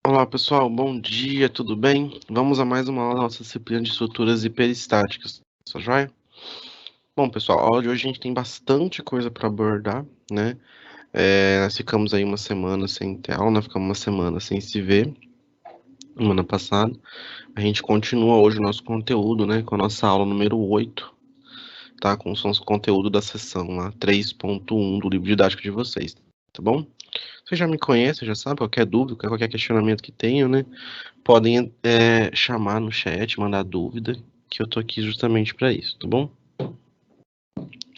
Olá pessoal, bom dia, tudo bem? Vamos a mais uma aula da nossa disciplina de estruturas hiperestáticas, só joia? Bom pessoal, a aula de hoje a gente tem bastante coisa para abordar, né? Nós ficamos aí uma semana sem ter aula, nós ficamos uma semana sem se ver, semana passada. A gente continua hoje o nosso conteúdo, né, com a nossa aula número 8, tá? Com o nosso conteúdo da sessão lá, 3.1 do livro didático de vocês, tá bom? Você já me conhece, já sabe, qualquer dúvida, qualquer questionamento que tenham, né? Podem chamar no chat, mandar dúvida, que eu tô aqui justamente para isso, tá bom?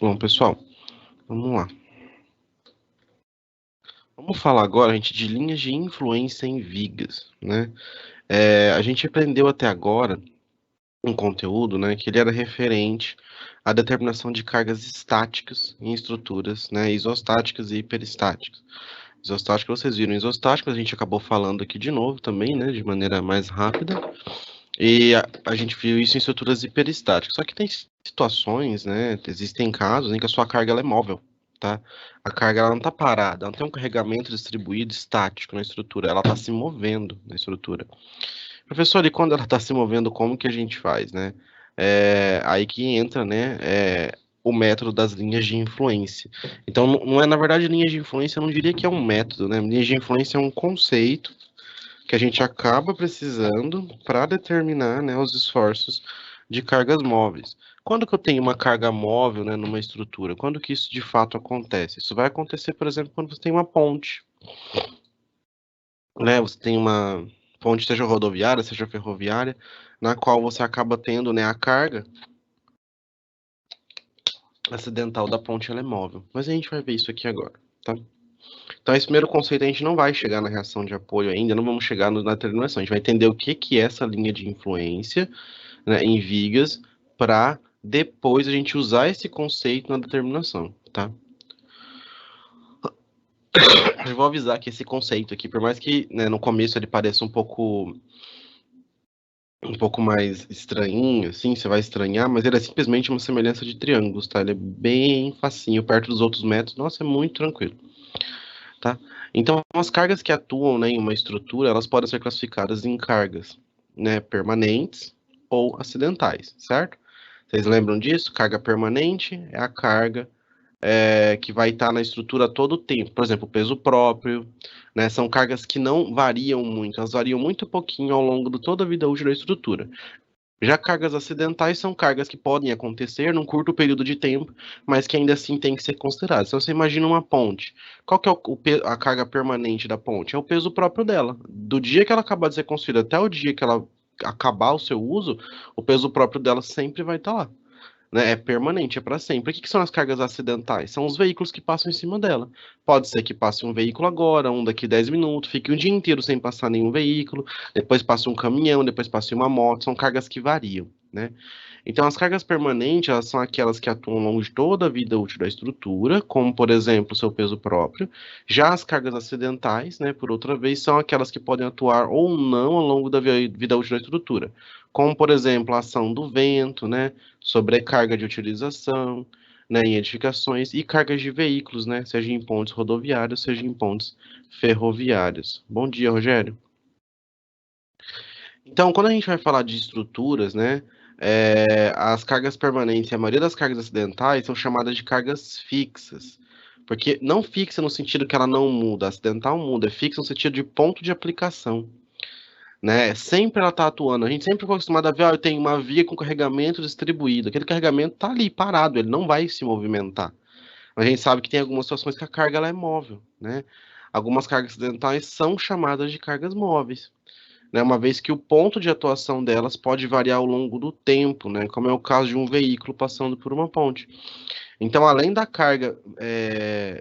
Bom, pessoal, vamos lá. Vamos falar agora, gente, de linhas de influência em vigas, né? A gente aprendeu até agora um conteúdo, né, que ele era referente à determinação de cargas estáticas em estruturas, né, isostáticas e hiperestáticas. Isostáticas, vocês viram, isostáticas a gente acabou falando aqui de novo também, né, de maneira mais rápida. E a gente viu isso em estruturas hiperestáticas. Só que tem situações, né? Existem casos em que a sua carga ela é móvel, tá? A carga ela não está parada, ela não tem um carregamento distribuído estático na estrutura, ela está se movendo na estrutura. Professor, e quando ela está se movendo, como que a gente faz, né? Aí que entra, né? O método das linhas de influência. Então, não é, na verdade, linhas de influência, eu não diria que é um método, né? Linhas de influência é um conceito que a gente acaba precisando para determinar, né, os esforços de cargas móveis. Quando que eu tenho uma carga móvel, né, numa estrutura? Quando que isso de fato acontece? Isso vai acontecer, por exemplo, quando você tem uma ponte, né? Você tem uma ponte, seja rodoviária, seja ferroviária, na qual você acaba tendo, né, a carga acidental da ponte ela é móvel. Mas a gente vai ver isso aqui agora, tá? Então, esse primeiro conceito a gente não vai chegar na reação de apoio ainda, não vamos chegar na determinação. A gente vai entender o que é essa linha de influência, né, em vigas, para depois a gente usar esse conceito na determinação, tá? Eu vou avisar que esse conceito aqui, por mais que, né, no começo ele pareça um pouco mais estranhinho, assim, você vai estranhar, mas ele é simplesmente uma semelhança de triângulos, tá? Ele é bem facinho, perto dos outros métodos, nossa, é muito tranquilo, tá? Então, as cargas que atuam, né, em uma estrutura, elas podem ser classificadas em cargas, né, permanentes ou acidentais, certo? Vocês lembram disso? Carga permanente é a carga que vai estar na estrutura todo o tempo. Por exemplo, o peso próprio, né? São cargas que não variam muito, elas variam muito pouquinho ao longo de toda a vida útil da estrutura. Já cargas acidentais são cargas que podem acontecer num curto período de tempo, mas que ainda assim tem que ser consideradas. Então você imagina uma ponte. Qual que é a carga permanente da ponte? É o peso próprio dela. Do dia que ela acabar de ser construída até o dia que ela acabar o seu uso, o peso próprio dela sempre vai estar lá, né? É permanente, é para sempre. O que são as cargas acidentais? São os veículos que passam em cima dela. Pode ser que passe um veículo agora, um daqui 10 minutos, fique um dia inteiro sem passar nenhum veículo, depois passa um caminhão, depois passa uma moto, são cargas que variam, né? Então, as cargas permanentes, elas são aquelas que atuam ao longo de toda a vida útil da estrutura, como, por exemplo, o seu peso próprio. Já as cargas acidentais, né, por outra vez, são aquelas que podem atuar ou não ao longo da vida útil da estrutura, como, por exemplo, a ação do vento, né, sobrecarga de utilização, né, em edificações e cargas de veículos, né, seja em pontes rodoviários, seja em pontes ferroviários. Bom dia, Rogério. Então, quando a gente vai falar de estruturas, né, as cargas permanentes e a maioria das cargas acidentais são chamadas de cargas fixas. Porque não fixa no sentido que ela não muda, acidental muda, é fixa no sentido de ponto de aplicação, né? Sempre ela está atuando. A gente sempre foi acostumado a ver, eu tenho uma via com carregamento distribuído. Aquele carregamento está ali parado, ele não vai se movimentar. A gente sabe que tem algumas situações que a carga ela é móvel, né? Algumas cargas acidentais são chamadas de cargas móveis, né? Uma vez que o ponto de atuação delas pode variar ao longo do tempo, né? Como é o caso de um veículo passando por uma ponte. Então, além da carga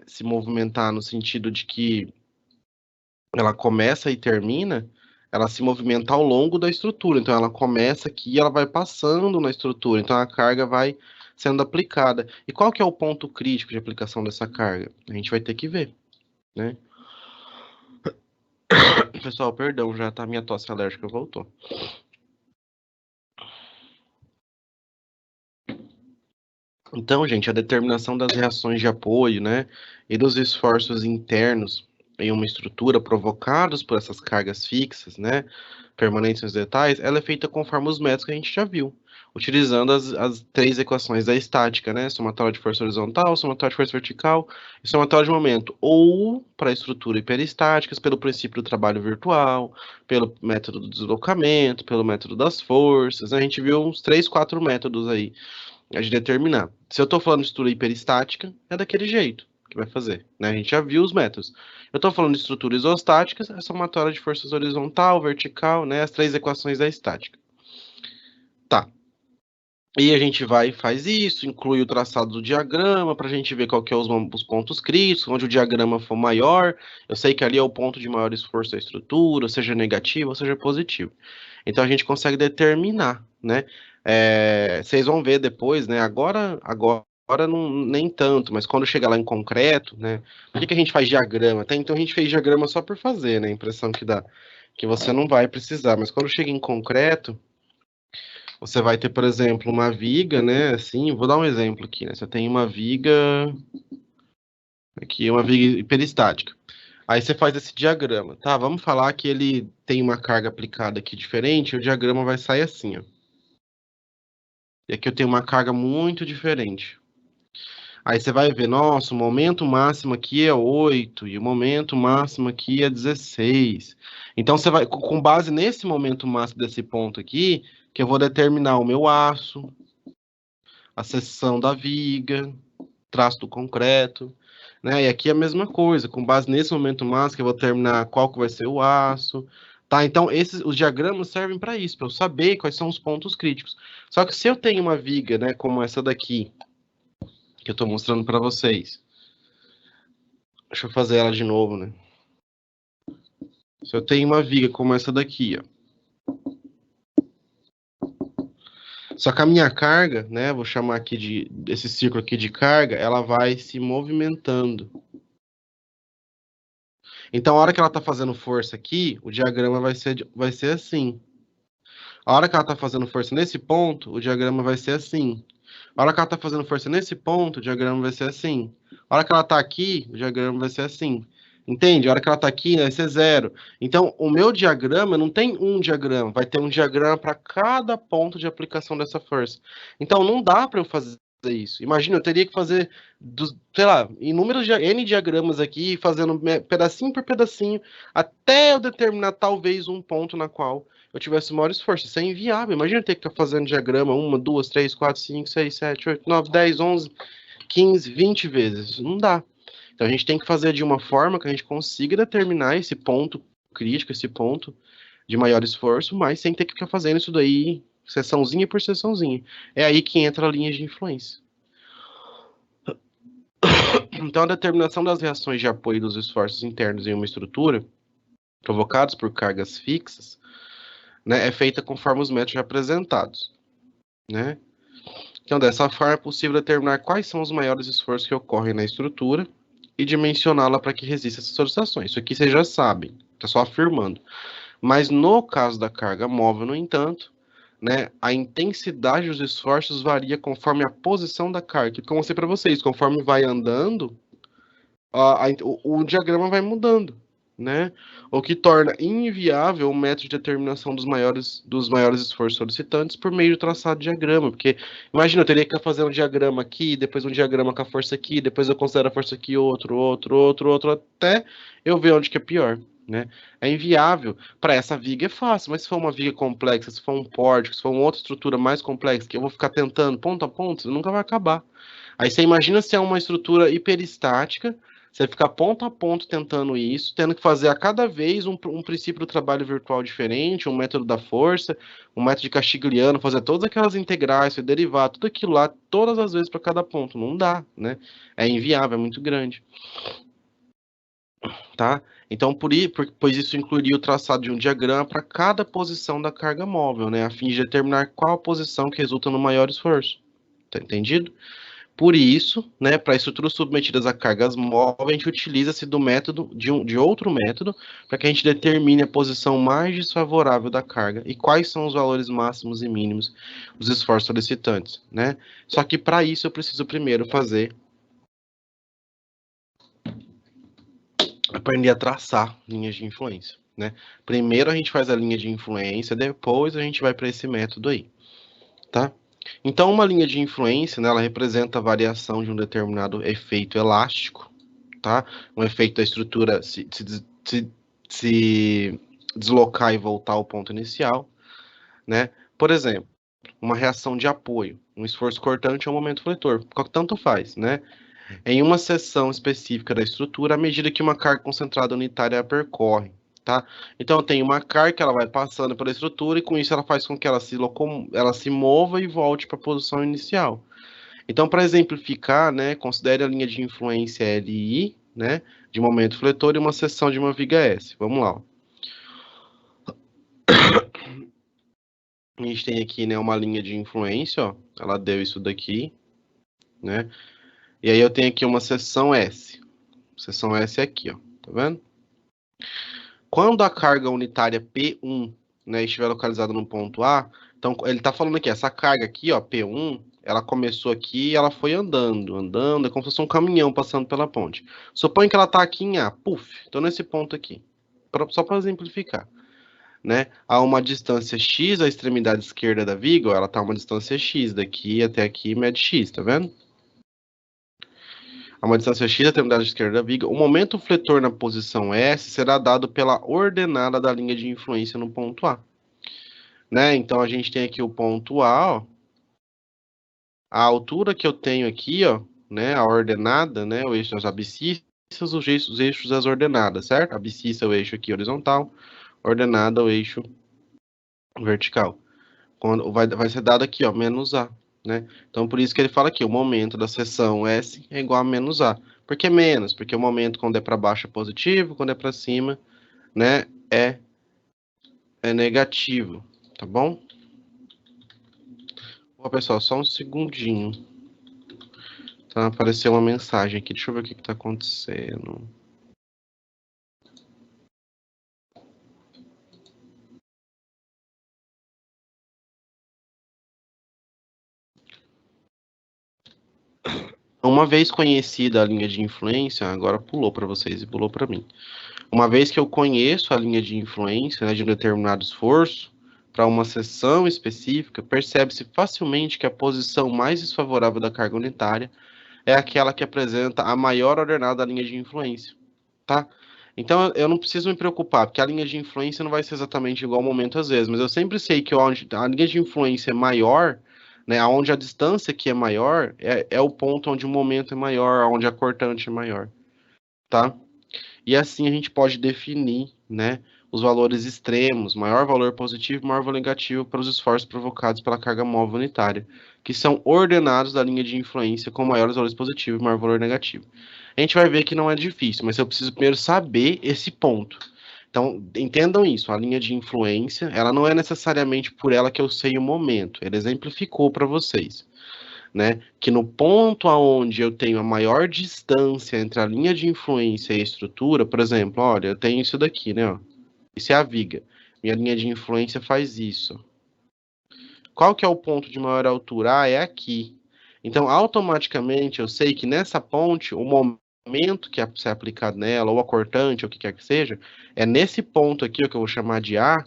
se movimentar no sentido de que ela começa e termina, ela se movimenta ao longo da estrutura. Então, ela começa aqui e ela vai passando na estrutura. Então, a carga vai sendo aplicada. E qual que é o ponto crítico de aplicação dessa carga? A gente vai ter que ver, né? Pessoal, perdão, já tá minha tosse alérgica voltou. Então, gente, a determinação das reações de apoio, né, e dos esforços internos em uma estrutura provocados por essas cargas fixas, né, permanentes nos detalhes, ela é feita conforme os métodos que a gente já viu, utilizando as três equações da estática, né, somatória de força horizontal, somatória de força vertical e somatória de momento, ou para a estrutura hiperestáticas, pelo princípio do trabalho virtual, pelo método do deslocamento, pelo método das forças, né, a gente viu uns 3, 4 métodos aí de determinar. Se eu estou falando de estrutura hiperestática, é daquele jeito que vai fazer, né? A gente já viu os métodos. Eu estou falando de estrutura isostática, é somatória de forças horizontal, vertical, né? As três equações da estática. Tá. E a gente vai e faz isso, inclui o traçado do diagrama para a gente ver qual que é os pontos críticos, onde o diagrama for maior. Eu sei que ali é o ponto de maior esforço da estrutura, seja negativo ou seja positivo. Então a gente consegue determinar, né? Vocês vão ver depois, né? Agora não, nem tanto, mas quando chegar lá em concreto, né? Por que a gente faz diagrama? Até então a gente fez diagrama só por fazer, né? A impressão que dá que você não vai precisar, mas quando chega em concreto, você vai ter, por exemplo, uma viga, né? Assim, vou dar um exemplo aqui, né? Você tem uma viga aqui, uma viga hiperestática. Aí você faz esse diagrama, tá? Vamos falar que ele tem uma carga aplicada aqui diferente, o diagrama vai sair assim, ó. E aqui eu tenho uma carga muito diferente. Aí você vai ver, nossa, o momento máximo aqui é 8 e o momento máximo aqui é 16. Então você vai, com base nesse momento máximo desse ponto aqui, que eu vou determinar o meu aço, a seção da viga, traço do concreto, né? E aqui é a mesma coisa, com base nesse momento máximo que eu vou determinar qual que vai ser o aço, tá? Então os diagramas servem para isso, para eu saber quais são os pontos críticos. Só que se eu tenho uma viga, né, como essa daqui, que eu estou mostrando para vocês, deixa eu fazer ela de novo, né? Se eu tenho uma viga como essa daqui, ó. Só que a minha carga, né, vou chamar aqui desse círculo aqui de carga, ela vai se movimentando. Então, a hora que ela está fazendo força aqui, o diagrama vai ser assim. A hora que ela está fazendo força nesse ponto, o diagrama vai ser assim. A hora que ela está fazendo força nesse ponto, o diagrama vai ser assim. A hora que ela está aqui, o diagrama vai ser assim. Entende? A hora que ela está aqui, vai ser zero. Então, o meu diagrama não tem um diagrama, vai ter um diagrama para cada ponto de aplicação dessa força. Então, não dá para eu fazer isso. Imagina, eu teria que fazer, sei lá, inúmeros N diagramas aqui, fazendo pedacinho por pedacinho, até eu determinar talvez um ponto na qual eu tivesse o maior esforço. Isso é inviável. Imagina eu ter que ficar fazendo diagrama 1, 2, 3, 4, 5, 6, 7, 8, 9, 10, 11, 15, 20 vezes. Não dá. Então a gente tem que fazer de uma forma que a gente consiga determinar esse ponto crítico, esse ponto de maior esforço, mas sem ter que ficar fazendo isso daí seçãozinha por seçãozinha. É aí que entra a linha de influência. Então a determinação das reações de apoio dos esforços internos em uma estrutura, provocados por cargas fixas, né, é feita conforme os métodos apresentados, né? Então, dessa forma, é possível determinar quais são os maiores esforços que ocorrem na estrutura e dimensioná-la para que resista essas solicitações. Isso aqui vocês já sabem, está só afirmando. Mas no caso da carga móvel, no entanto, né, a intensidade dos esforços varia conforme a posição da carga. Como eu mostrei para vocês, conforme vai andando, o diagrama vai mudando, né? O que torna inviável o método de determinação dos maiores esforços solicitantes por meio do traçado de diagrama, porque imagina, eu teria que fazer um diagrama aqui, depois um diagrama com a força aqui, depois eu considero a força aqui, outro, até eu ver onde que é pior, né? É inviável. Para essa viga é fácil, mas se for uma viga complexa, se for um pórtico, se for uma outra estrutura mais complexa, que eu vou ficar tentando ponto a ponto, nunca vai acabar. Aí você imagina se é uma estrutura hiperestática, você ficar ponto a ponto tentando isso, tendo que fazer a cada vez um princípio do trabalho virtual diferente, um método da força, um método de Castigliano, fazer todas aquelas integrais, derivar tudo aquilo lá, todas as vezes para cada ponto. Não dá, né? É inviável, é muito grande. Tá? Então, pois isso incluiria o traçado de um diagrama para cada posição da carga móvel, né? A fim de determinar qual a posição que resulta no maior esforço. Tá entendido? Por isso, né, para estruturas submetidas a cargas móveis, a gente utiliza-se do método de outro método para que a gente determine a posição mais desfavorável da carga e quais são os valores máximos e mínimos dos esforços solicitantes, né? Só que para isso eu preciso primeiro aprender a traçar linhas de influência, né? Primeiro a gente faz a linha de influência, depois a gente vai para esse método aí, tá? Então, uma linha de influência, né, ela representa a variação de um determinado efeito elástico, tá? Um efeito da estrutura se deslocar e voltar ao ponto inicial, né? Por exemplo, uma reação de apoio, um esforço cortante ou um momento fletor, tanto faz, né? Em uma seção específica da estrutura, à medida que uma carga concentrada unitária a percorre, tá? Então, eu tenho uma carga que ela vai passando pela estrutura e com isso ela faz com que ela se mova e volte para a posição inicial. Então, para exemplificar, né, considere a linha de influência LI, né, de momento fletor e uma seção de uma viga S. Vamos lá. Ó. A gente tem aqui, né, uma linha de influência, ó, ela deu isso daqui, né? E aí eu tenho aqui uma seção S. Seção S é aqui, ó, tá vendo? Quando a carga unitária P1, né, estiver localizada no ponto A, então ele está falando aqui, essa carga aqui, ó, P1, ela começou aqui e ela foi andando, é como se fosse um caminhão passando pela ponte. Suponha que ela está aqui em A, puf, então nesse ponto aqui, só para exemplificar, né, a uma distância x, a extremidade esquerda da viga, ó, ela está a uma distância x, daqui até aqui mede x, tá vendo? A uma distância x da extremidade esquerda da viga, o momento fletor na posição S será dado pela ordenada da linha de influência no ponto A. Né? Então, a gente tem aqui o ponto A, ó, a altura que eu tenho aqui, ó, né, a ordenada, né, o eixo das abscissas, os eixos das ordenadas, certo? Abscissa é o eixo aqui horizontal, ordenada é o eixo vertical. Quando vai ser dado aqui, ó, menos A. Né? Então, por isso que ele fala aqui, o momento da seção S é igual a menos A. Por que menos? Porque o momento quando é para baixo é positivo, quando é para cima, né, é negativo, tá bom? Ó, pessoal, só um segundinho. Tá, apareceu uma mensagem aqui, deixa eu ver o que tá acontecendo. Uma vez conhecida a linha de influência, agora pulou para vocês e pulou para mim. Uma vez que eu conheço a linha de influência, né, de um determinado esforço, para uma seção específica, percebe-se facilmente que a posição mais desfavorável da carga unitária é aquela que apresenta a maior ordenada da linha de influência, tá? Então, eu não preciso me preocupar, porque a linha de influência não vai ser exatamente igual ao momento às vezes, mas eu sempre sei que onde a linha de influência é maior, né, onde a distância aqui é maior, é o ponto onde o momento é maior, onde a cortante é maior, tá? E assim a gente pode definir, né, os valores extremos, maior valor positivo e maior valor negativo para os esforços provocados pela carga móvel unitária, que são ordenados da linha de influência com maiores valores positivos e maior valor negativo. A gente vai ver que não é difícil, mas eu preciso primeiro saber esse ponto. Então, entendam isso, a linha de influência, ela não é necessariamente por ela que eu sei o momento, ele exemplificou para vocês. Né, que no ponto aonde eu tenho a maior distância entre a linha de influência e a estrutura, por exemplo, olha, eu tenho isso daqui, né, ó, isso é a viga, minha linha de influência faz isso. Qual que é o ponto de maior altura? Ah, é aqui. Então, automaticamente, eu sei que nessa ponte, o momento que é ser aplicado nela, ou a cortante, ou o que quer que seja, é nesse ponto aqui, o que eu vou chamar de A,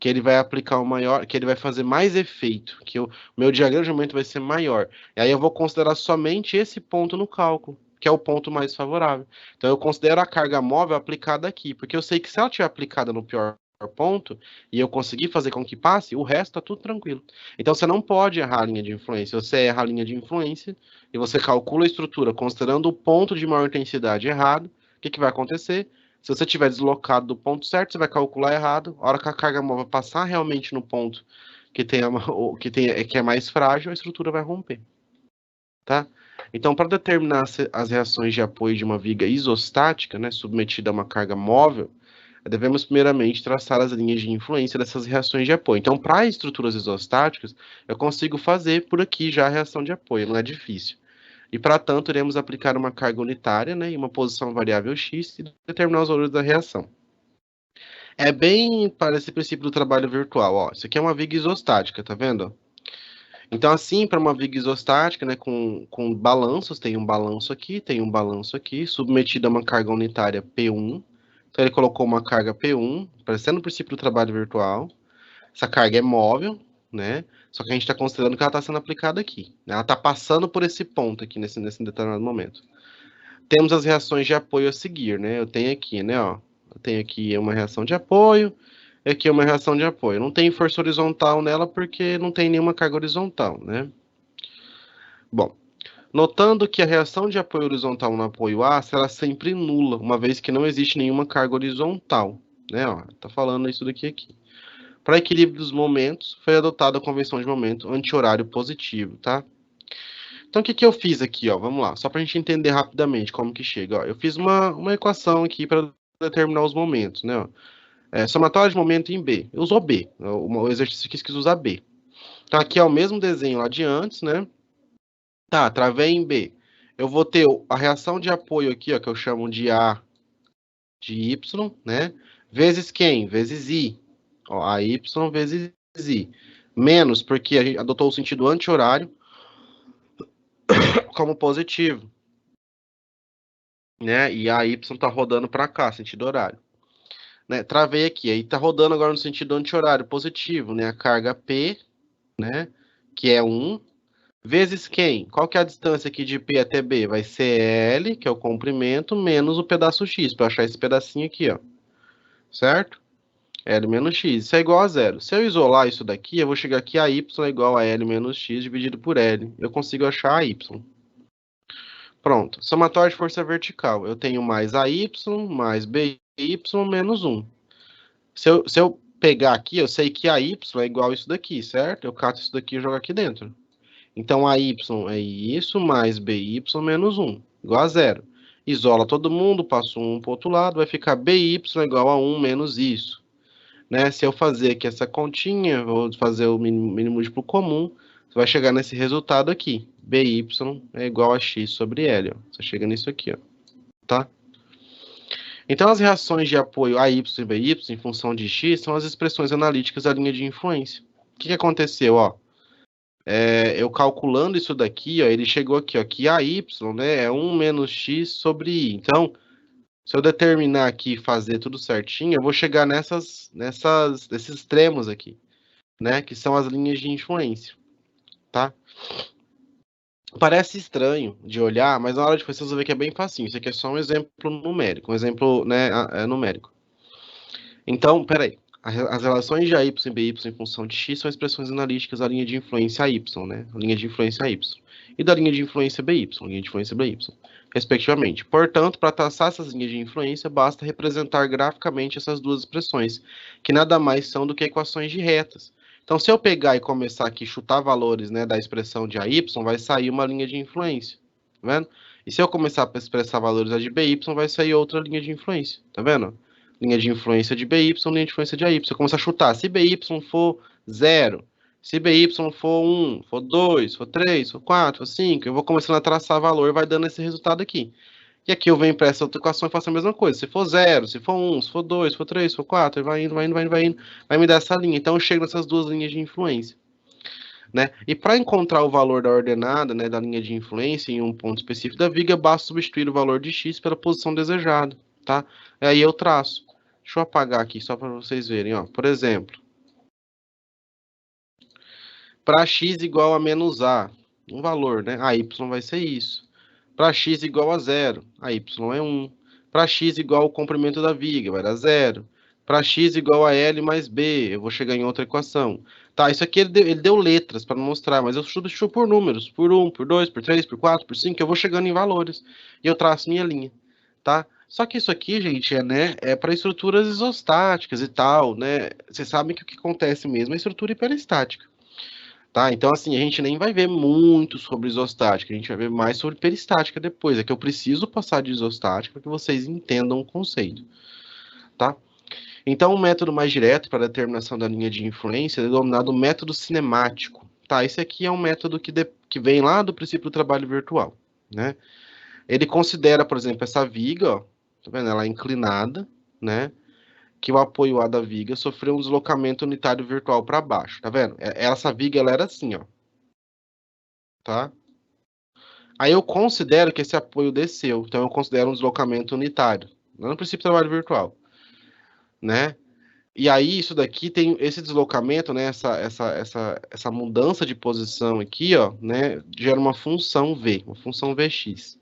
que ele vai aplicar o maior, que ele vai fazer mais efeito, que o meu diagrama de momento vai ser maior. E aí eu vou considerar somente esse ponto no cálculo, que é o ponto mais favorável. Então eu considero a carga móvel aplicada aqui, porque eu sei que se ela estiver aplicada no pior ponto e eu conseguir fazer com que passe, o resto tá tudo tranquilo. Então você não pode errar a linha de influência. Você erra a linha de influência e você calcula a estrutura considerando o ponto de maior intensidade errado. O que vai acontecer? Se você estiver deslocado do ponto certo, você vai calcular errado. A hora que a carga móvel passar realmente no ponto que é mais frágil, a estrutura vai romper. Tá? Então, para determinar as reações de apoio de uma viga isostática, né, submetida a uma carga móvel, devemos primeiramente traçar as linhas de influência dessas reações de apoio. Então, para estruturas isostáticas, eu consigo fazer por aqui já a reação de apoio, não é difícil. E, para tanto, iremos aplicar uma carga unitária, né, e uma posição variável x e determinar os valores da reação. É bem para esse princípio do trabalho virtual, ó. Isso aqui é uma viga isostática, tá vendo? Então, assim, para uma viga isostática, né, com balanços, tem um balanço aqui, tem um balanço aqui, submetido a uma carga unitária P1. Então, ele colocou uma carga P1, parecendo o princípio do trabalho virtual. Essa carga é móvel, né? Só que a gente está considerando que ela está sendo aplicada aqui. Ela está passando por esse ponto aqui, nesse determinado momento. Temos as reações de apoio a seguir, né? Eu tenho aqui, né, ó. Eu tenho aqui uma reação de apoio, aqui uma reação de apoio. Não tem força horizontal nela porque não tem nenhuma carga horizontal, né? Bom, notando que a reação de apoio horizontal no apoio A será sempre nula, uma vez que não existe nenhuma carga horizontal, né? Ó, tá falando isso daqui aqui. Para equilíbrio dos momentos, foi adotada a convenção de momento anti-horário positivo, tá? Então, o que que eu fiz aqui, ó? Vamos lá, só para a gente entender rapidamente como que chega, ó. Eu fiz uma equação aqui para determinar os momentos, né? Ó. Somatório de momento em B. Eu usou B. O exercício quis usar B. Então, aqui é o mesmo desenho lá de antes, né? Tá, travei em B. Eu vou ter a reação de apoio aqui, ó, que eu chamo de A de Y, né? Vezes quem? Vezes I. Ó, AY vezes I. Menos, porque a gente adotou o sentido anti-horário como positivo, né? E a Y tá rodando para cá, sentido horário. Né? Travei aqui, aí tá rodando agora no sentido anti-horário positivo, né? A carga P, né? Que é 1, vezes quem? Qual que é a distância aqui de P até B? Vai ser L, que é o comprimento, menos o pedaço X, para achar esse pedacinho aqui, ó. Certo? L menos X. Isso é igual a zero. Se eu isolar isso daqui, eu vou chegar aqui a Y é igual a L menos X dividido por L. Eu consigo achar a Y. Pronto. Somatório de força vertical. Eu tenho mais AY mais BY menos 1. Se eu pegar aqui, eu sei que a Y é igual a isso daqui, certo? Eu cato isso daqui e jogo aqui dentro. Então, a Y é isso mais BY menos 1, igual a zero. Isola todo mundo, passo 1 para o outro lado, vai ficar BY igual a 1 menos isso. Né? Se eu fazer aqui essa continha, vou fazer o mínimo múltiplo comum, você vai chegar nesse resultado aqui. BY é igual a X sobre L. Ó. Você chega nisso aqui, ó. Tá? Então, as reações de apoio a y e by em função de x são as expressões analíticas da linha de influência. O que aconteceu? Ó? Eu calculando isso daqui, ó, ele chegou aqui, ó, que a y, né, é 1 menos x sobre i. Então, se eu determinar aqui e fazer tudo certinho, eu vou chegar nesses extremos aqui, né, que são as linhas de influência, tá? Parece estranho de olhar, mas na hora de vocês vão ver que é bem facinho. Isso aqui é só um exemplo numérico, um exemplo, né, numérico. Então, peraí. As relações de AY e BY em função de X são expressões analíticas da linha de influência Y, né? A linha de influência Y. E da linha de influência BY, linha de influência BY, respectivamente. Portanto, para traçar essas linhas de influência, basta representar graficamente essas duas expressões, que nada mais são do que equações de retas. Então, se eu pegar e começar aqui a chutar valores, né, da expressão de AY, vai sair uma linha de influência, tá vendo? E se eu começar a expressar valores da de BY, vai sair outra linha de influência, tá vendo? Linha de influência de BY, linha de influência de AY. Eu começo a chutar. Se BY for 0, se BY for 1, for 2, for 3, for 4, for 5, eu vou começando a traçar valor e vai dando esse resultado aqui. E aqui eu venho para essa outra equação e faço a mesma coisa. Se for 0, se for 1, se for 2, se for 3, se for 4, vai indo, vai indo, vai indo, vai indo, vai me dar essa linha. Então eu chego nessas duas linhas de influência. Né? E para encontrar o valor da ordenada, né, da linha de influência em um ponto específico da viga, basta substituir o valor de x pela posição desejada, tá? Aí eu traço. Deixa eu apagar aqui só para vocês verem, ó. Por exemplo, para x igual a menos a, um valor, né? A y vai ser isso. Para x igual a zero, a y é 1. Para x igual ao comprimento da viga, vai dar 0. Para x igual a L mais B, eu vou chegar em outra equação. Tá, isso aqui ele deu letras para mostrar, mas eu substituo por números. Por 1, por 2, por 3, por 4, por 5, eu vou chegando em valores. E eu traço minha linha, tá? Só que isso aqui, gente, é para estruturas isostáticas e tal, né? Vocês sabem que o que acontece mesmo é estrutura hiperestática. Tá? Então, assim, a gente nem vai ver muito sobre isostática, a gente vai ver mais sobre peristática depois. É que eu preciso passar de isostática para que vocês entendam o conceito, tá? Então, o método mais direto para a determinação da linha de influência é denominado método cinemático. Tá? Esse aqui é um método que vem lá do princípio do trabalho virtual. né? Ele considera, por exemplo, essa viga, ó, tá vendo? Ela é inclinada, né? Que o apoio A da viga sofreu um deslocamento unitário virtual para baixo, tá vendo? Essa viga, ela era assim, ó, tá? Aí eu considero que esse apoio desceu, então eu considero um deslocamento unitário, não no princípio de trabalho virtual, né? E aí isso daqui tem esse deslocamento, né? Essa mudança de posição aqui, ó, né? Gera uma função V, uma função Vx.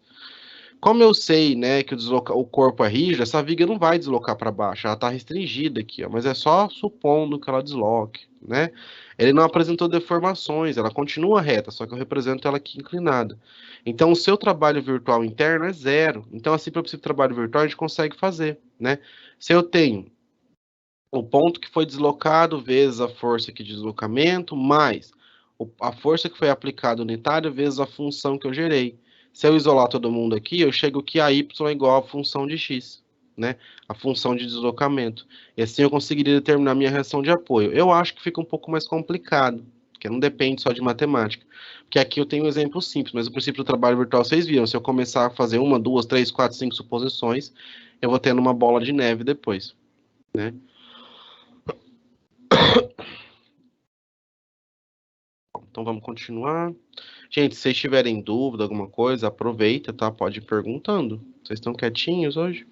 Como eu sei, né, que o corpo é rígido, essa viga não vai deslocar para baixo, ela está restringida aqui, ó, mas é só supondo que ela desloque, né? Ele não apresentou deformações, ela continua reta, só que eu represento ela aqui inclinada. Então, o seu trabalho virtual interno é zero. Então, assim, para o trabalho virtual, a gente consegue fazer, né? Se eu tenho o ponto que foi deslocado vezes a força aqui de deslocamento, mais a força que foi aplicada unitária vezes a função que eu gerei. Se eu isolar todo mundo aqui, eu chego que a y é igual à função de x, né? A função de deslocamento. E assim eu conseguiria determinar minha reação de apoio. Eu acho que fica um pouco mais complicado, porque não depende só de matemática. Porque aqui eu tenho um exemplo simples, mas o princípio do trabalho virtual vocês viram. Se eu começar a fazer uma, duas, três, quatro, cinco suposições, eu vou tendo uma bola de neve depois, né? Então vamos continuar. Gente, se vocês tiverem dúvida, alguma coisa, aproveita, tá? Pode ir perguntando. Vocês estão quietinhos hoje?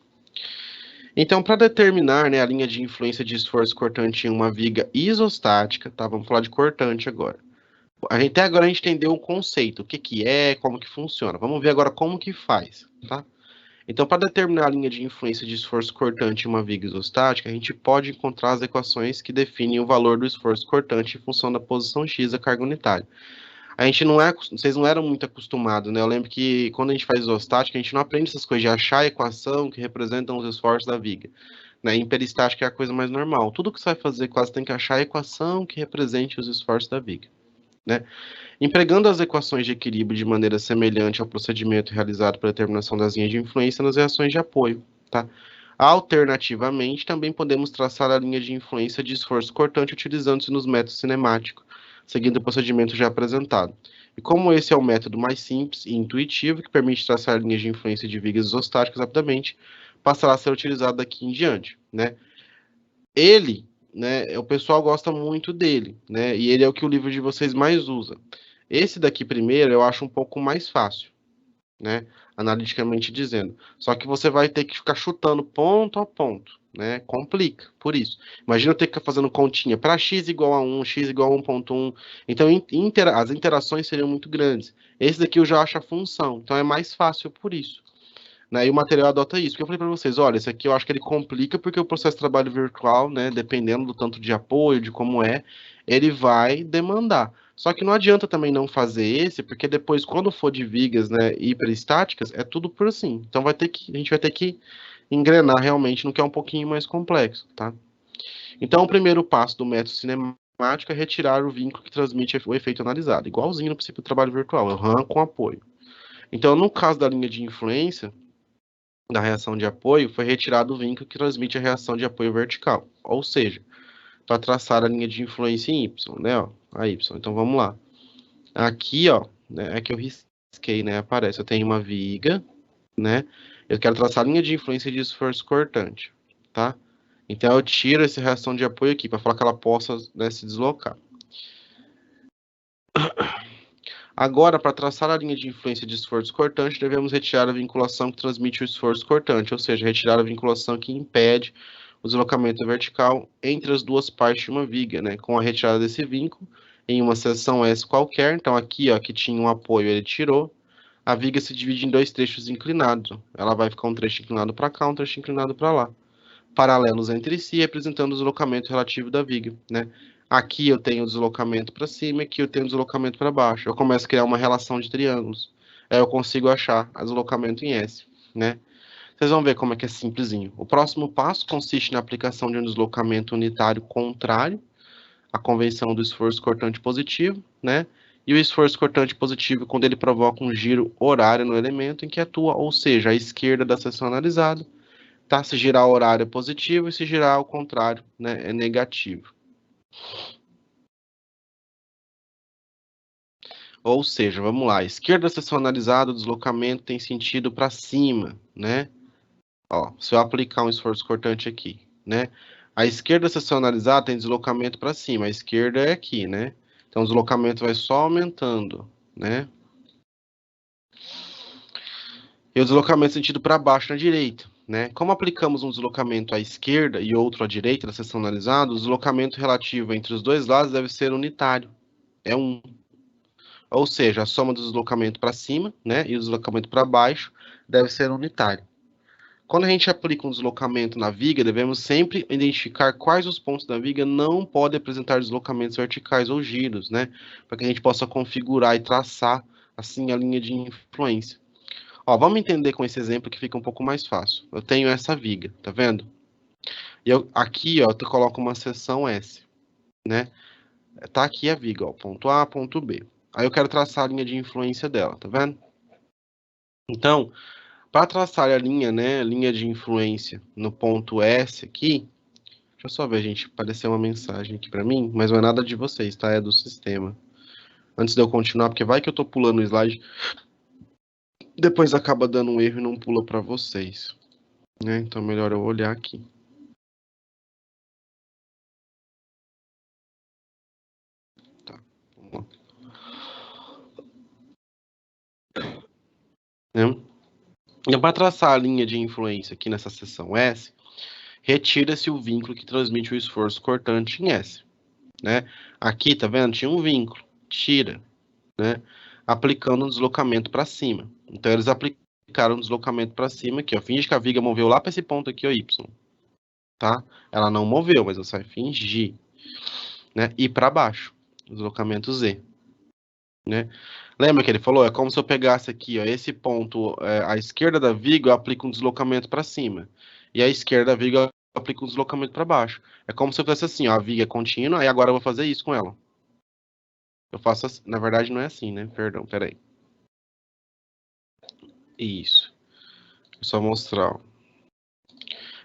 Então, para determinar, né, a linha de influência de esforço cortante em uma viga isostática, tá? Vamos falar de cortante agora. Até agora a gente entendeu o conceito, o que que é, como que funciona. Vamos ver agora como que faz, tá? Então, para determinar a linha de influência de esforço cortante em uma viga isostática, a gente pode encontrar as equações que definem o valor do esforço cortante em função da posição x da carga unitária. A gente não é, vocês não eram muito acostumados, né? Eu lembro que quando a gente faz isostática, a gente não aprende essas coisas de achar a equação que representam os esforços da viga. Né? Em peristática é a coisa mais normal. Tudo que você vai fazer quase tem que achar a equação que represente os esforços da viga. Né? Empregando as equações de equilíbrio de maneira semelhante ao procedimento realizado para a determinação das linhas de influência nas reações de apoio. Tá? Alternativamente, também podemos traçar a linha de influência de esforço cortante utilizando-se nos métodos cinemáticos, seguindo o procedimento já apresentado. E como esse é o método mais simples e intuitivo, que permite traçar linhas de influência de vigas isostáticas rapidamente, passará a ser utilizado daqui em diante. Né? Ele, né, o pessoal gosta muito dele, né, e ele é o que o livro de vocês mais usa. Esse daqui primeiro eu acho um pouco mais fácil, né, analiticamente dizendo. Só que você vai ter que ficar chutando ponto a ponto, né, complica, por isso. Imagina eu ter que ficar fazendo continha para x igual a 1, x igual a 1.1. Então as interações seriam muito grandes. Esse daqui eu já acho a função, então é mais fácil por isso. Né, e o material adota isso. Porque eu falei para vocês, olha, esse aqui eu acho que ele complica porque o processo de trabalho virtual, né, dependendo do tanto de apoio, de como é, ele vai demandar. Só que não adianta também não fazer esse, porque depois, quando for de vigas, né, hiperestáticas, é tudo por assim. Então a gente vai ter que engrenar realmente no que é um pouquinho mais complexo, tá? Então, o primeiro passo do método cinemático é retirar o vínculo que transmite o efeito analisado, igualzinho no princípio do trabalho virtual, eu RAM com apoio. Então, no caso da linha de influência, da reação de apoio, foi retirado o vínculo que transmite a reação de apoio vertical. Ou seja, para traçar a linha de influência em Y, né? Ó, a Y. Então vamos lá. Aqui, ó, né, é que eu risquei, né? Aparece, eu tenho uma viga, né? Eu quero traçar a linha de influência de esforço cortante, tá? Então eu tiro essa reação de apoio aqui para falar que ela possa, né, se deslocar. Agora, para traçar a linha de influência de esforço cortante, devemos retirar a vinculação que transmite o esforço cortante, ou seja, retirar a vinculação que impede o deslocamento vertical entre as duas partes de uma viga, né? Com a retirada desse vínculo, em uma seção S qualquer, então aqui, ó, que tinha um apoio, ele tirou, a viga se divide em dois trechos inclinados. Ela vai ficar um trecho inclinado para cá, um trecho inclinado para lá, paralelos entre si, representando o deslocamento relativo da viga, né? Aqui eu tenho o deslocamento para cima, aqui eu tenho o deslocamento para baixo. Eu começo a criar uma relação de triângulos. Aí eu consigo achar o deslocamento em S, né? Vocês vão ver como é que é simplesinho. O próximo passo consiste na aplicação de um deslocamento unitário contrário à convenção do esforço cortante positivo, né? E o esforço cortante positivo quando ele provoca um giro horário no elemento em que atua, ou seja, à esquerda da seção analisada, tá? Se girar o horário é positivo e se girar ao contrário, né, é negativo. Ou seja, vamos lá, esquerda seccionalizada, o deslocamento tem sentido para cima, né? Ó, se eu aplicar um esforço cortante aqui, né? A esquerda seccionalizada tem deslocamento para cima, a esquerda é aqui, né? Então o deslocamento vai só aumentando, né? E o deslocamento sentido para baixo na direita, né? Como aplicamos um deslocamento à esquerda e outro à direita na seção analisada, o deslocamento relativo entre os dois lados deve ser unitário. É 1. Ou seja, a soma do deslocamento para cima, né, e o deslocamento para baixo deve ser unitário. Quando a gente aplica um deslocamento na viga, devemos sempre identificar quais os pontos da viga não podem apresentar deslocamentos verticais ou giros, né? Para que a gente possa configurar e traçar, assim, a linha de influência. Ó, vamos entender com esse exemplo que fica um pouco mais fácil. Eu tenho essa viga, tá vendo? E aqui, ó, eu coloco uma seção S, né? Tá aqui a viga, ó, ponto A, ponto B. Aí eu quero traçar a linha de influência dela, tá vendo? Então, para traçar a linha, né, linha de influência no ponto S aqui, deixa eu só ver, gente, apareceu uma mensagem aqui para mim, mas não é nada de vocês, tá? É do sistema. Antes de eu continuar, porque vai que eu tô pulando o slide, depois acaba dando um erro e não pula para vocês, né? Então, melhor eu olhar aqui. Tá, vamos lá. Então, para traçar a linha de influência aqui nessa seção S, retira-se o vínculo que transmite o esforço cortante em S, né? Aqui, tá vendo? Tinha um vínculo, tira, né? Aplicando um deslocamento para cima. Então, eles aplicaram um deslocamento para cima aqui, ó. Finge que a viga moveu lá para esse ponto aqui, ó, Y, tá? Ela não moveu, mas você vai fingir, né? E para baixo, deslocamento Z, né? Lembra que ele falou? É como se eu pegasse aqui, ó, esse ponto, à esquerda da viga, eu aplico um deslocamento para cima. E à esquerda da viga, eu aplico um deslocamento para baixo. É como se eu fizesse assim, ó, a viga é contínua, e agora eu vou fazer isso com ela. Eu faço assim, na verdade não é assim, né? Perdão, peraí. Isso. É só mostrar, ó.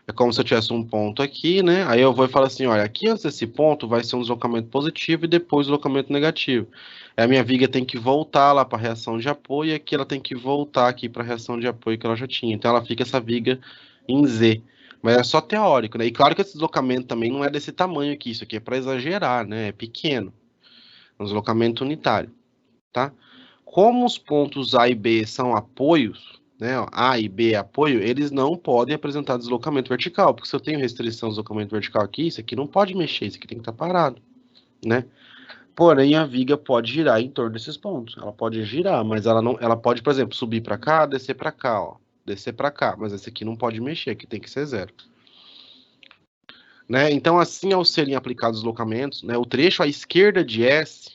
É como se eu tivesse um ponto aqui, né? Aí eu vou e falo assim, olha, aqui antes desse ponto vai ser um deslocamento positivo e depois deslocamento negativo. Aí a minha viga tem que voltar lá para a reação de apoio e aqui ela tem que voltar aqui para a reação de apoio que ela já tinha. Então ela fica essa viga em Z. Mas é só teórico, né? E claro que esse deslocamento também não é desse tamanho aqui, isso aqui é para exagerar, né? É pequeno. É um deslocamento unitário, tá? Como os pontos A e B são apoios, né, ó, A e B apoio, eles não podem apresentar deslocamento vertical, porque se eu tenho restrição de deslocamento vertical aqui, isso aqui não pode mexer, isso aqui tem que estar parado, né? Porém, a viga pode girar em torno desses pontos. Ela pode girar, mas ela não, ela pode, por exemplo, subir para cá, descer para cá, ó, descer para cá, mas esse aqui não pode mexer, aqui tem que ser zero. Né? Então, assim, ao serem aplicados deslocamentos, né, o trecho à esquerda de S,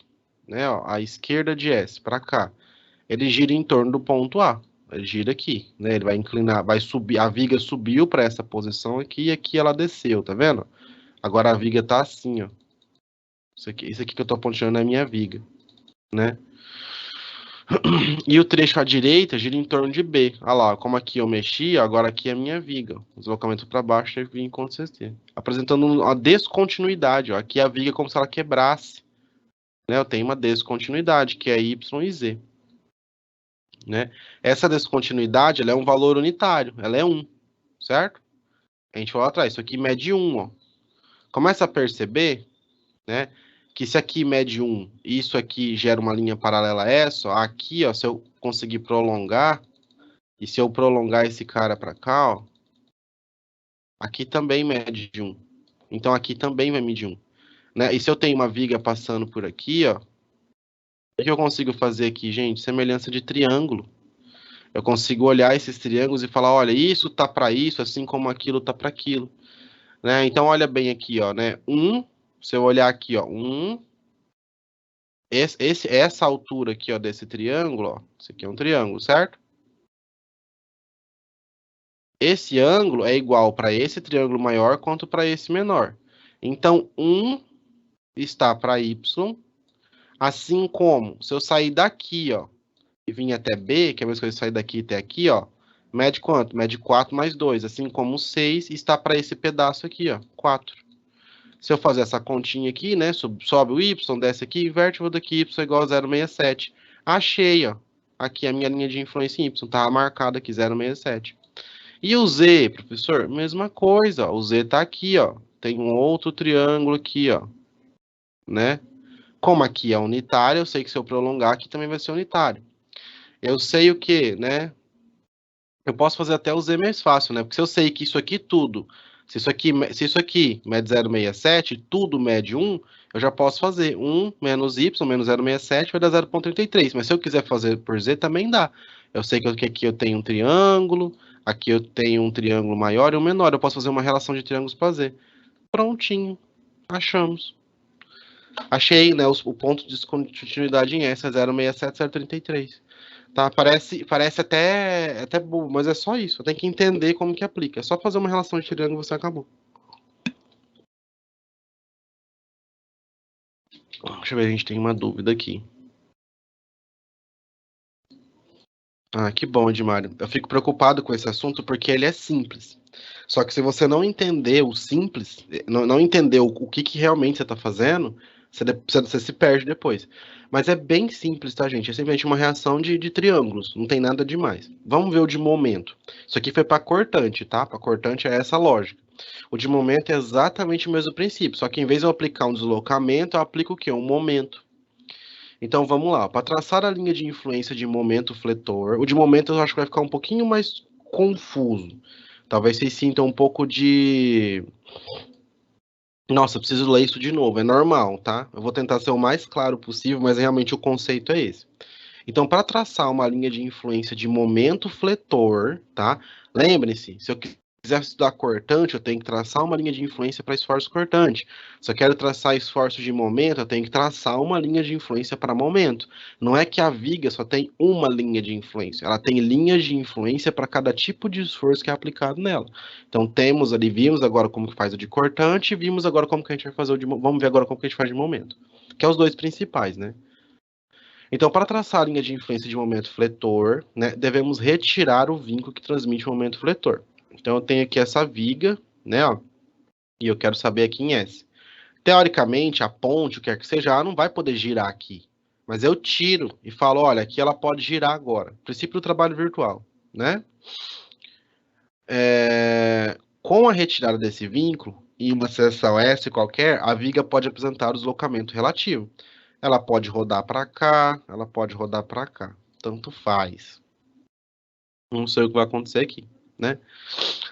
né, ó, à esquerda de S para cá, ele gira em torno do ponto A. Ele gira aqui, né? Ele vai inclinar, vai subir. A viga subiu para essa posição aqui e aqui ela desceu, tá vendo? Agora a viga tá assim, ó. Isso aqui que eu tô apontando é a minha viga, né? E o trecho à direita gira em torno de B. Olha lá, como aqui eu mexi, agora aqui é a minha viga. O deslocamento para baixo deve vir com CC. Apresentando uma descontinuidade, ó. Aqui a viga é como se ela quebrasse, né? Eu tenho uma descontinuidade, que é Y e Z. Né? Essa descontinuidade ela é um valor unitário, ela é 1, certo? A gente falou atrás, isso aqui mede 1, ó. Começa a perceber, né, que se aqui mede 1 e isso aqui gera uma linha paralela a essa, ó, aqui, ó, se eu conseguir prolongar, e se eu prolongar esse cara para cá, ó, aqui também mede 1. Então aqui também vai medir 1. Né? E se eu tenho uma viga passando por aqui, ó, o que eu consigo fazer aqui, gente? Semelhança de triângulo. Eu consigo olhar esses triângulos e falar, olha, isso tá para isso, assim como aquilo tá para aquilo, né? Então olha bem aqui, ó, né? Se eu olhar aqui, ó, essa altura aqui, ó, desse triângulo, ó, isso aqui é um triângulo, certo? Esse ângulo é igual para esse triângulo maior quanto para esse menor. Então 1 está para y, assim como se eu sair daqui, ó, e vir até B, que é a mesma coisa que sair daqui até aqui, ó, mede quanto? Mede 4 mais 2, assim como 6 está para esse pedaço aqui, ó, 4. Se eu fazer essa continha aqui, né, sobe o y, desce aqui, inverte, vou daqui, y igual a 0,67. Achei, ó. Aqui a minha linha de influência em Y. Tá marcada aqui, 0,67. E o Z, professor? Mesma coisa, ó. O Z tá aqui, ó. Tem um outro triângulo aqui, ó. Né? Como aqui é unitário, eu sei que se eu prolongar aqui também vai ser unitário. Eu sei o que, né? Eu posso fazer até o Z mais fácil, né? Porque se eu sei que isso aqui tudo, se isso aqui mede 0,67, tudo mede 1, eu já posso fazer 1 menos Y menos 0,67 vai dar 0,33. Mas se eu quiser fazer por Z, também dá. Eu sei que aqui eu tenho um triângulo, aqui eu tenho um triângulo maior e um menor. Eu posso fazer uma relação de triângulos para Z. Prontinho. Achamos. Achei, né, o ponto de descontinuidade em S é 0,67, 0,33. Tá? Parece até bobo, mas é só isso. Tem que entender como que aplica. É só fazer uma relação de triângulo e você acabou. Deixa eu ver, a gente tem uma dúvida aqui. Ah, que bom, Edmário. Eu fico preocupado com esse assunto porque ele é simples. Só que se você não entender o simples, não entender o que realmente você está fazendo, você se perde depois. Mas é bem simples, tá, gente? É simplesmente uma reação de triângulos, não tem nada demais. Vamos ver o de momento. Isso aqui foi para cortante, tá? Para cortante é essa lógica. O de momento é exatamente o mesmo princípio, só que em vez de eu aplicar um deslocamento, eu aplico o quê? Um momento. Então vamos lá, para traçar a linha de influência de momento fletor, o de momento eu acho que vai ficar um pouquinho mais confuso. Talvez vocês sintam um pouco de. Nossa, preciso ler isso de novo, é normal, tá? Eu vou tentar ser o mais claro possível, mas realmente o conceito é esse. Então, para traçar uma linha de influência de momento fletor, tá? Lembre-se, se eu quiser estudar cortante, eu tenho que traçar uma linha de influência para esforço cortante. Se eu quero traçar esforço de momento, eu tenho que traçar uma linha de influência para momento. Não é que a viga só tem uma linha de influência, ela tem linhas de influência para cada tipo de esforço que é aplicado nela. Então, temos ali, vimos agora como que faz o de cortante, vimos agora como que a gente vai fazer o de, vamos ver agora como que a gente faz de momento, que é os dois principais, né? Então, para traçar a linha de influência de momento fletor, né, devemos retirar o vínculo que transmite o momento fletor. Então, eu tenho aqui essa viga, né, ó, e eu quero saber aqui em S. Teoricamente, a ponte, o que quer que seja, ela não vai poder girar aqui. Mas eu tiro e falo, olha, aqui ela pode girar agora. Princípio do trabalho virtual, né? Com a retirada desse vínculo, em uma seção S qualquer, a viga pode apresentar o deslocamento relativo. Ela pode rodar para cá, ela pode rodar para cá. Tanto faz. Não sei o que vai acontecer aqui, né?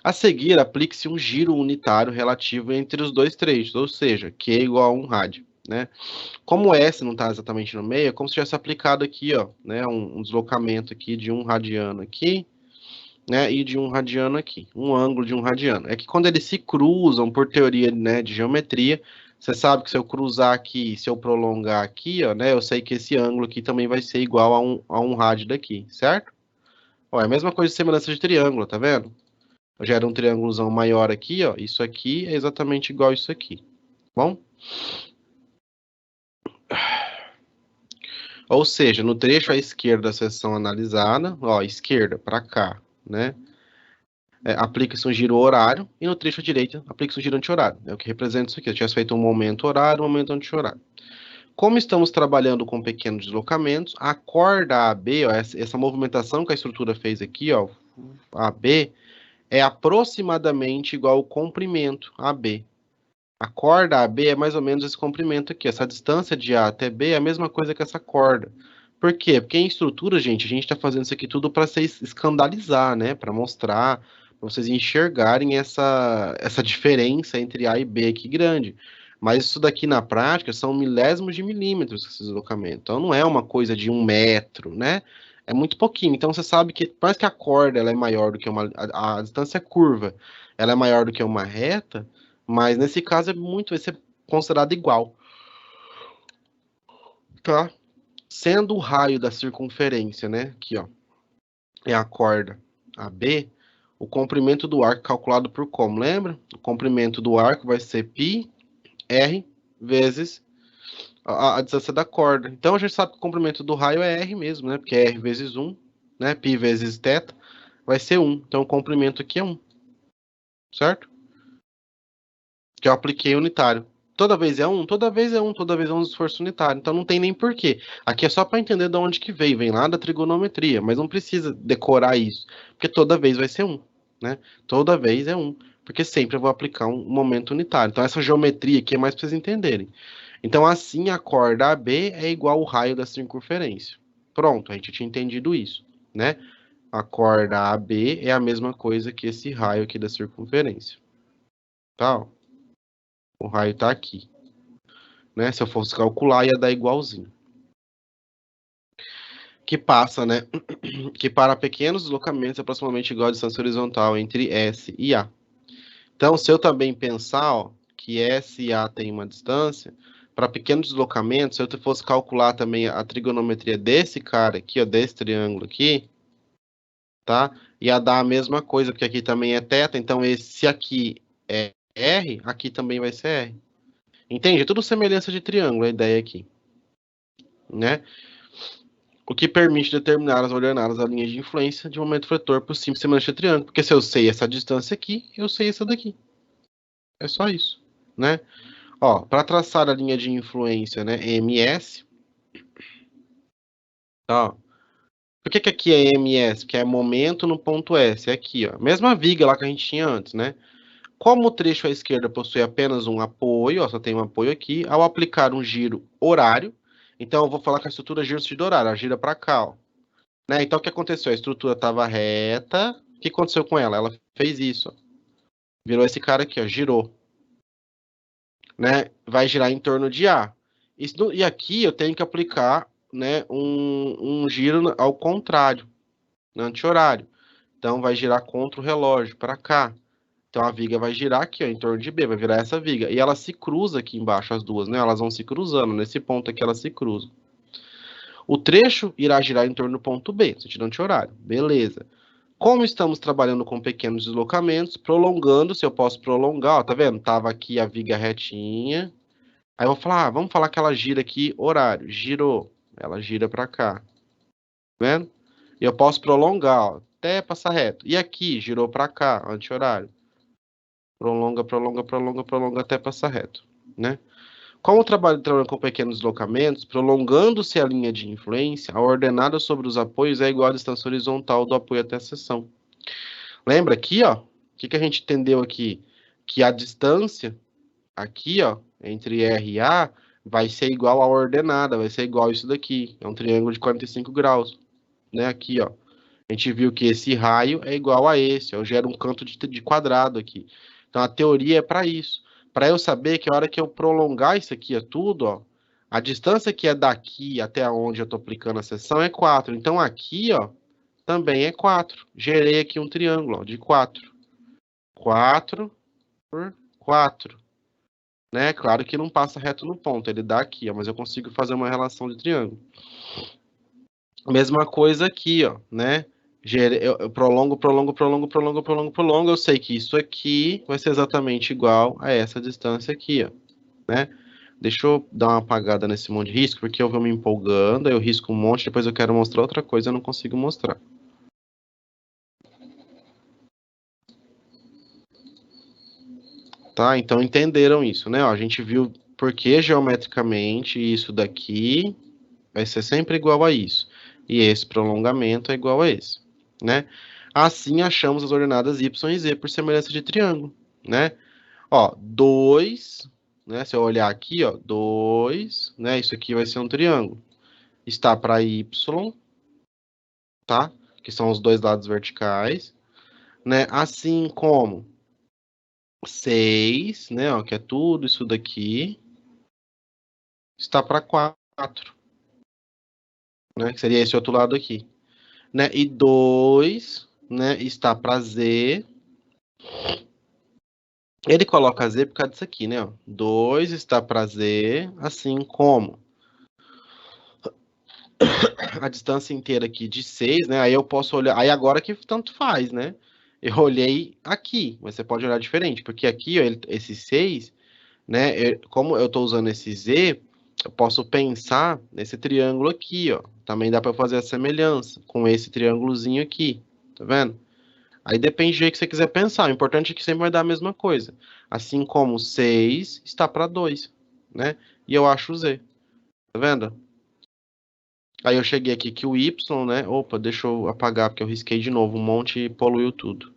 A seguir, aplique-se um giro unitário relativo entre os dois trechos, ou seja, Q é igual a 1 rádio, né? Como S não está exatamente no meio, é como se tivesse aplicado aqui, ó, né, um deslocamento aqui de 1 radiano aqui, né, e de 1 radiano aqui, um ângulo de 1 radiano. É que quando eles se cruzam, por teoria, né, de geometria, você sabe que se eu cruzar aqui, se eu prolongar aqui, ó, né, eu sei que esse ângulo aqui também vai ser igual a um rádio daqui, certo? Ó, é a mesma coisa de semelhança de triângulo, tá vendo? Eu gero um triângulozão maior aqui, ó. Isso aqui é exatamente igual a isso aqui. Bom? Ou seja, no trecho à esquerda da seção analisada, ó, esquerda para cá, né? Aplica-se um giro horário e no trecho à direita aplica-se um giro anti-horário. É o que representa isso aqui. Eu tinha feito um momento horário, um momento anti-horário. Como estamos trabalhando com pequenos deslocamentos, a corda AB, ó, essa movimentação que a estrutura fez aqui, ó, AB, é aproximadamente igual ao comprimento AB. A corda AB é mais ou menos esse comprimento aqui. Essa distância de A até B é a mesma coisa que essa corda. Por quê? Porque em estrutura, gente, a gente está fazendo isso aqui tudo para vocês escandalizar, né? Para mostrar, para vocês enxergarem essa diferença entre A e B aqui grande. Mas isso daqui na prática são milésimos de milímetros esse deslocamento. Então não é uma coisa de 1 metro, né? É muito pouquinho. Então você sabe que, por mais que a corda ela é maior do que a distância curva, ela é maior do que uma reta, mas nesse caso vai ser considerado igual, tá? Sendo o raio da circunferência, né? Aqui, ó, é a corda AB, o comprimento do arco calculado por como? Lembra? O comprimento do arco vai ser π r vezes a distância da corda. Então a gente sabe que o comprimento do raio é r mesmo, né? Porque é r vezes 1, né? Π vezes θ vai ser 1. Então o comprimento aqui é 1, certo? Que eu apliquei unitário. Toda vez é um? Toda vez é um, toda vez é um esforço unitário. Então não tem nem porquê. Aqui é só para entender de onde que veio. Vem lá da trigonometria, mas não precisa decorar isso, porque toda vez vai ser um, né? Toda vez é um, porque sempre eu vou aplicar um momento unitário. Então essa geometria aqui é mais para vocês entenderem. Então assim a corda AB é igual ao raio da circunferência. Pronto, a gente tinha entendido isso, né? A corda AB é a mesma coisa que esse raio aqui da circunferência. Tá? O raio está aqui. Né? Se eu fosse calcular, ia dar igualzinho. Que passa, né? Que para pequenos deslocamentos é aproximadamente igual a distância horizontal entre S e A. Então, se eu também pensar, ó, que S e A tem uma distância, para pequenos deslocamentos, se eu fosse calcular também a trigonometria desse cara aqui, ó, desse triângulo aqui, tá? Ia dar a mesma coisa, porque aqui também é θ, então se aqui é R, aqui também vai ser R. Entende? É tudo semelhança de triângulo, a ideia aqui. Né? O que permite determinar as ordenadas da linha de influência de momento vetor por simples semelhança de triângulo. Porque se eu sei essa distância aqui, eu sei essa daqui. É só isso. Né? Ó, para traçar a linha de influência, né, MS, tá? Por que aqui é MS? Que é momento no ponto S. É aqui, ó. Mesma viga lá que a gente tinha antes, né? Como o trecho à esquerda possui apenas um apoio, ó, só tem um apoio aqui, ao aplicar um giro horário, então eu vou falar que a estrutura gira o sentido horário, ela gira para cá, ó. Né? Então o que aconteceu? A estrutura estava reta, o que aconteceu com ela? Ela fez isso, ó. Virou esse cara aqui, ó, girou. Né? Vai girar em torno de A. E aqui eu tenho que aplicar, né, um giro ao contrário, no anti-horário. Então vai girar contra o relógio, para cá. Então a viga vai girar aqui, ó, em torno de B, vai virar essa viga. E ela se cruza aqui embaixo, as duas, né? Elas vão se cruzando. Nesse ponto aqui elas se cruzam. O trecho irá girar em torno do ponto B, sentido anti-horário. Beleza. Como estamos trabalhando com pequenos deslocamentos, prolongando, se eu posso prolongar, ó, tá vendo? Tava aqui a viga retinha. Aí eu vou falar, vamos falar que ela gira aqui, horário. Girou. Ela gira para cá. Tá vendo? E eu posso prolongar, ó, até passar reto. E aqui, girou para cá, anti-horário. Prolonga, prolonga, prolonga, prolonga até passar reto, né? Como o trabalho trabalha com pequenos deslocamentos, prolongando-se a linha de influência, a ordenada sobre os apoios é igual à distância horizontal do apoio até a seção. Lembra aqui, ó? O que a gente entendeu aqui? Que a distância aqui, ó, entre R e A, vai ser igual à ordenada, vai ser igual a isso daqui. É um triângulo de 45 graus, né? Aqui, ó. A gente viu que esse raio é igual a esse, ó, gera um canto de quadrado aqui. Então, a teoria é para isso. Para eu saber que a hora que eu prolongar isso aqui é tudo, ó, a distância que é daqui até onde eu estou aplicando a seção é 4. Então, aqui, ó, também é 4. Gerei aqui um triângulo, ó, de 4. 4 por 4. Né? Claro que não passa reto no ponto, ele dá aqui, ó, mas eu consigo fazer uma relação de triângulo. Mesma coisa aqui, ó, né? Eu prolongo, prolongo, prolongo, prolongo, prolongo, prolongo. Eu sei que isso aqui vai ser exatamente igual a essa distância aqui, ó, né? Deixa eu dar uma apagada nesse monte de risco, porque eu vou me empolgando, aí eu risco um monte, depois eu quero mostrar outra coisa, eu não consigo mostrar. Tá? Então entenderam isso, né? Ó, a gente viu porque geometricamente isso daqui vai ser sempre igual a isso. E esse prolongamento é igual a esse, né? Assim achamos as ordenadas y e z por semelhança de triângulo, né? Ó, 2, né? Se eu olhar aqui, ó, 2, né? Isso aqui vai ser um triângulo. Está para y, tá? Que são os dois lados verticais, né? Assim como 6, né? Ó, que é tudo isso daqui, está para 4, né? Que seria esse outro lado aqui, né? E 2, né? Está para z. Ele coloca z por causa disso aqui, né? Ó. 2 está para z, assim como a distância inteira aqui de 6, né? Aí eu posso olhar. Aí agora que tanto faz, né? Eu olhei aqui, mas você pode olhar diferente, porque aqui, ó, esse 6, né? Como eu estou usando esse z, eu posso pensar nesse triângulo aqui, ó. Também dá para fazer a semelhança com esse triângulozinho aqui, tá vendo? Aí depende do jeito que você quiser pensar. O importante é que sempre vai dar a mesma coisa. Assim como 6 está para 2, né? E eu acho o Z. Tá vendo? Aí eu cheguei aqui que o Y, né? Opa, deixa eu apagar porque eu risquei de novo um monte e poluiu tudo.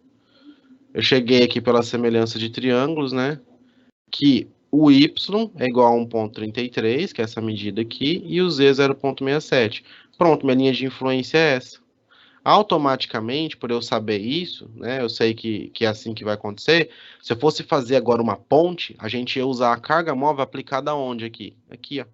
Eu cheguei aqui pela semelhança de triângulos, né? Que o Y é igual a 1,33, que é essa medida aqui, e o Z 0,67. Pronto, minha linha de influência é essa. Automaticamente, por eu saber isso, né, eu sei que é assim que vai acontecer. Se eu fosse fazer agora uma ponte, a gente ia usar a carga móvel aplicada onde aqui? Aqui, ó,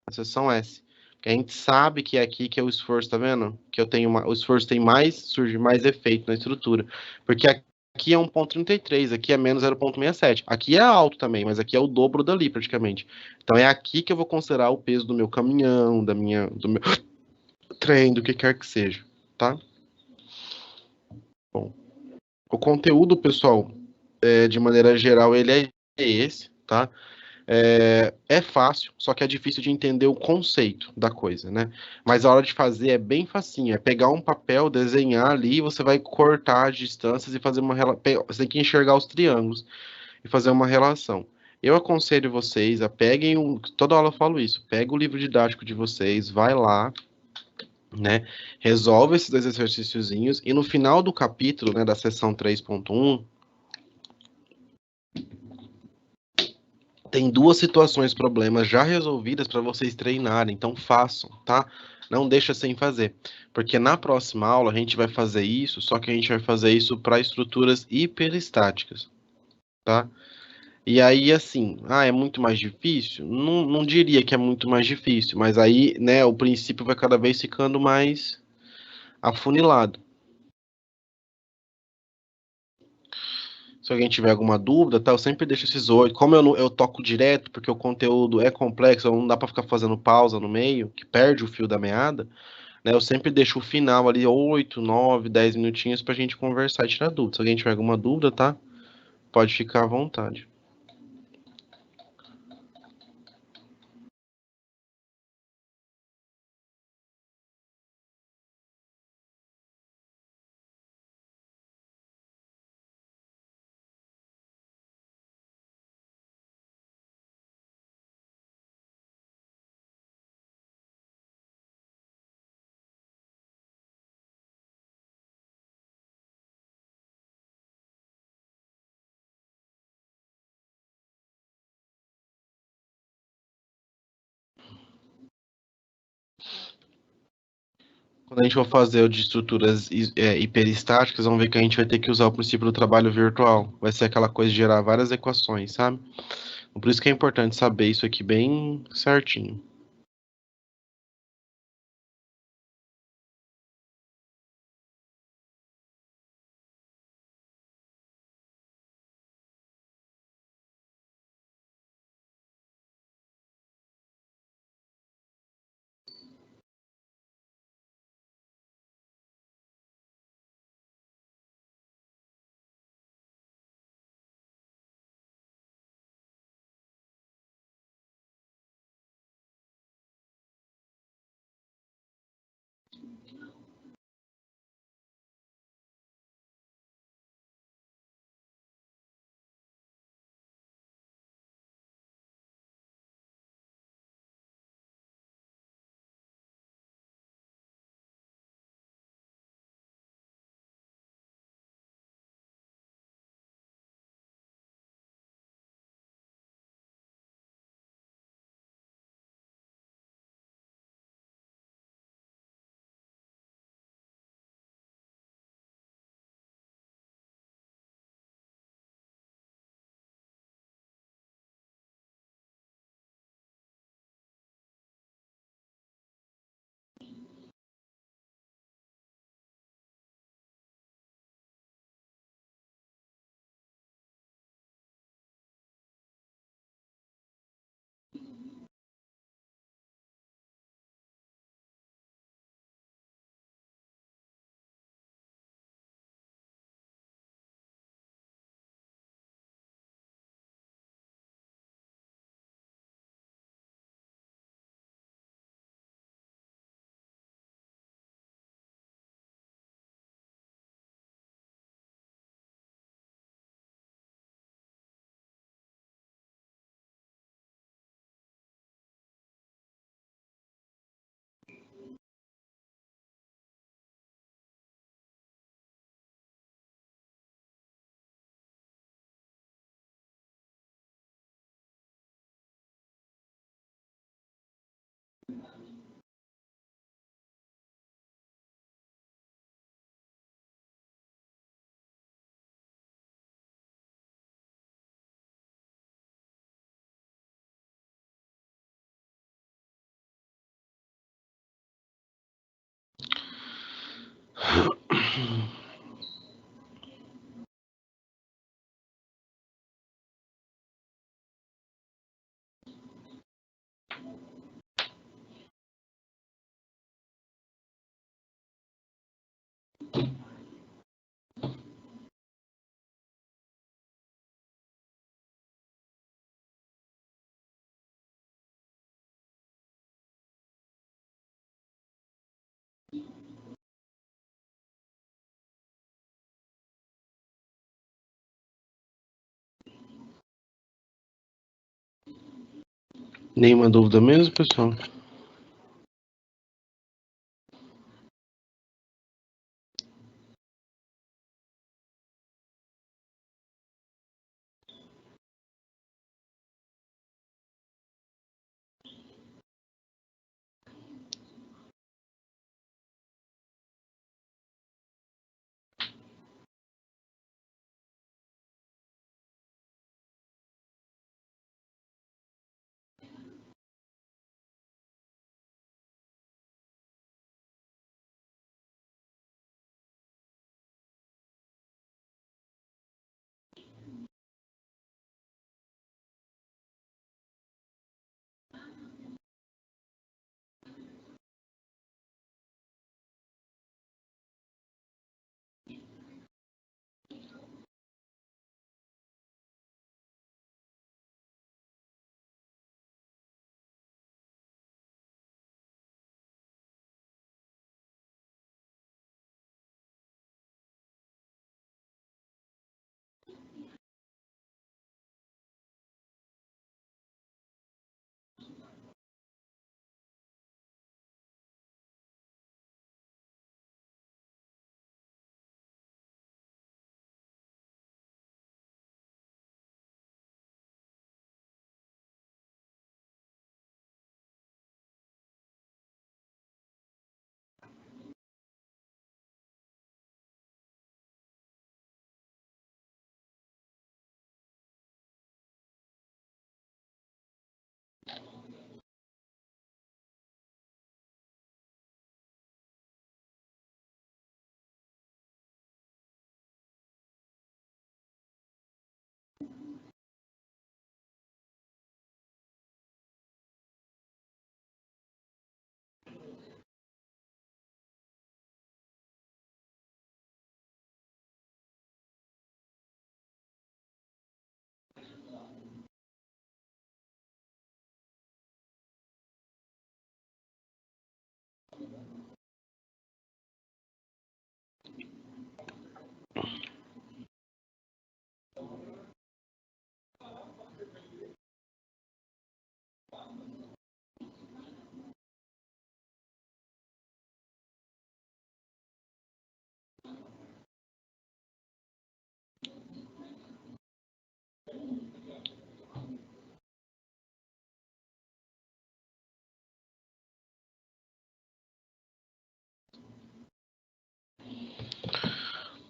na seção S. Que a gente sabe que é aqui que é o esforço, tá vendo? Que eu tenho o esforço tem mais, surge mais efeito na estrutura. Porque aqui é 1,33, aqui é menos 0,67. Aqui é alto também, mas aqui é o dobro dali praticamente. Então é aqui que eu vou considerar o peso do meu caminhão, do meu trem, do que quer que seja, tá? Bom, o conteúdo, pessoal, de maneira geral, ele é esse, tá? É fácil, só que é difícil de entender o conceito da coisa, né? Mas a hora de fazer é bem facinho, é pegar um papel, desenhar ali, você vai cortar as distâncias e fazer uma relação. Você tem que enxergar os triângulos e fazer uma relação. Eu aconselho vocês a peguem toda aula eu falo isso, pega o livro didático de vocês, vai lá, né? Resolve esses dois exercíciozinhos e no final do capítulo, né, da seção 3.1 tem duas situações, problemas já resolvidas para vocês treinarem, então façam, tá? Não deixa sem fazer, porque na próxima aula a gente vai fazer isso, só que a gente vai fazer isso para estruturas hiperestáticas, tá? E aí, assim, é muito mais difícil? Não, não diria que é muito mais difícil, mas aí, né, o princípio vai cada vez ficando mais afunilado. Se alguém tiver alguma dúvida, tá, eu sempre deixo esses 8. Como eu toco direto, porque o conteúdo é complexo, não dá para ficar fazendo pausa no meio, que perde o fio da meada, né? Eu sempre deixo o final ali 8, 9, 10 minutinhos pra gente conversar e tirar dúvida. Se alguém tiver alguma dúvida, tá? Pode ficar à vontade. Quando a gente for fazer o de estruturas hiperestáticas, vamos ver que a gente vai ter que usar o princípio do trabalho virtual. Vai ser aquela coisa de gerar várias equações, sabe? Por isso que é importante saber isso aqui bem certinho. Nenhuma dúvida mesmo, pessoal?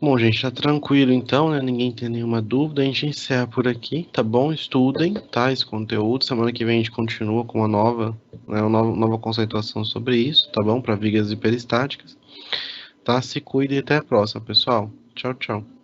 Bom, gente, tá tranquilo então, né? Ninguém tem nenhuma dúvida. A gente encerra por aqui, tá bom? Estudem, tá? Esse conteúdo. Semana que vem a gente continua com uma nova, né, uma nova conceituação sobre isso, tá bom? Para vigas hiperestáticas, tá? Se cuide e até a próxima, pessoal. Tchau, tchau.